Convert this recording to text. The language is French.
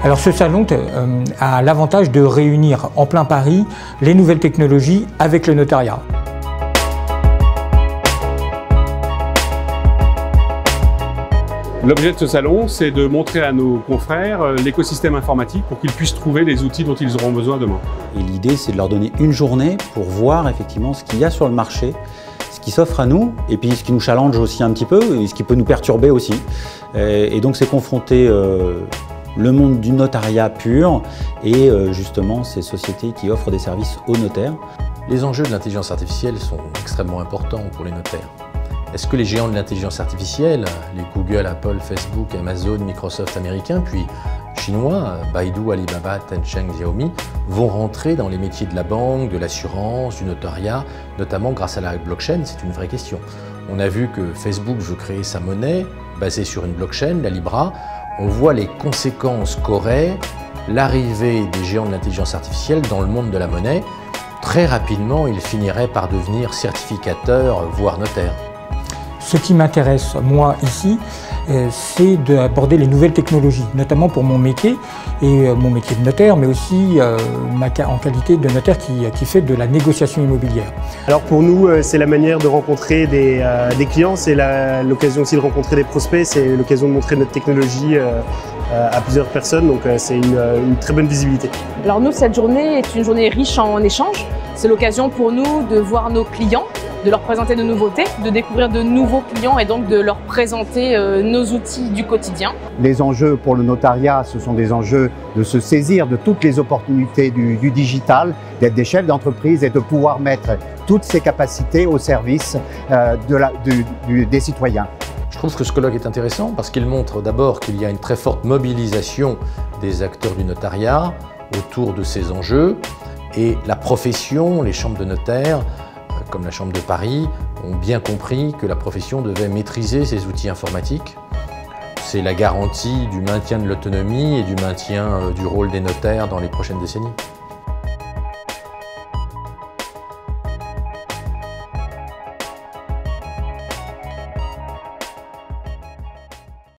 Alors ce salon a l'avantage de réunir en plein Paris les nouvelles technologies avec le notariat. L'objet de ce salon, c'est de montrer à nos confrères l'écosystème informatique pour qu'ils puissent trouver les outils dont ils auront besoin demain. Et l'idée, c'est de leur donner une journée pour voir effectivement ce qu'il y a sur le marché, ce qui s'offre à nous, et puis ce qui nous challenge aussi un petit peu, et ce qui peut nous perturber aussi. Et donc c'est confronter le monde du notariat pur et justement ces sociétés qui offrent des services aux notaires. Les enjeux de l'intelligence artificielle sont extrêmement importants pour les notaires. Est-ce que les géants de l'intelligence artificielle, les Google, Apple, Facebook, Amazon, Microsoft américains, puis chinois, Baidu, Alibaba, Tencent, Xiaomi, vont rentrer dans les métiers de la banque, de l'assurance, du notariat, notamment grâce à la blockchain? C'est une vraie question. On a vu que Facebook veut créer sa monnaie basée sur une blockchain, la Libra. On voit les conséquences qu'aurait l'arrivée des géants de l'intelligence artificielle dans le monde de la monnaie. Très rapidement, ils finiraient par devenir certificateurs, voire notaires. Ce qui m'intéresse, moi, ici, c'est d'aborder les nouvelles technologies, notamment pour mon métier, et mon métier de notaire, mais aussi en qualité de notaire qui fait de la négociation immobilière. Alors pour nous, c'est la manière de rencontrer des clients, c'est l'occasion aussi de rencontrer des prospects, c'est l'occasion de montrer notre technologie à plusieurs personnes, donc c'est une très bonne visibilité. Alors nous, cette journée est une journée riche en échanges. C'est l'occasion pour nous de voir nos clients, de leur présenter de nouveautés, de découvrir de nouveaux clients et donc de leur présenter nos outils du quotidien. Les enjeux pour le notariat, ce sont des enjeux de se saisir de toutes les opportunités du digital, d'être des chefs d'entreprise et de pouvoir mettre toutes ces capacités au service des citoyens. Je trouve que ce colloque est intéressant parce qu'il montre d'abord qu'il y a une très forte mobilisation des acteurs du notariat autour de ces enjeux et la profession, les chambres de notaires, comme la Chambre de Paris, ont bien compris que la profession devait maîtriser ces outils informatiques. C'est la garantie du maintien de l'autonomie et du maintien du rôle des notaires dans les prochaines décennies.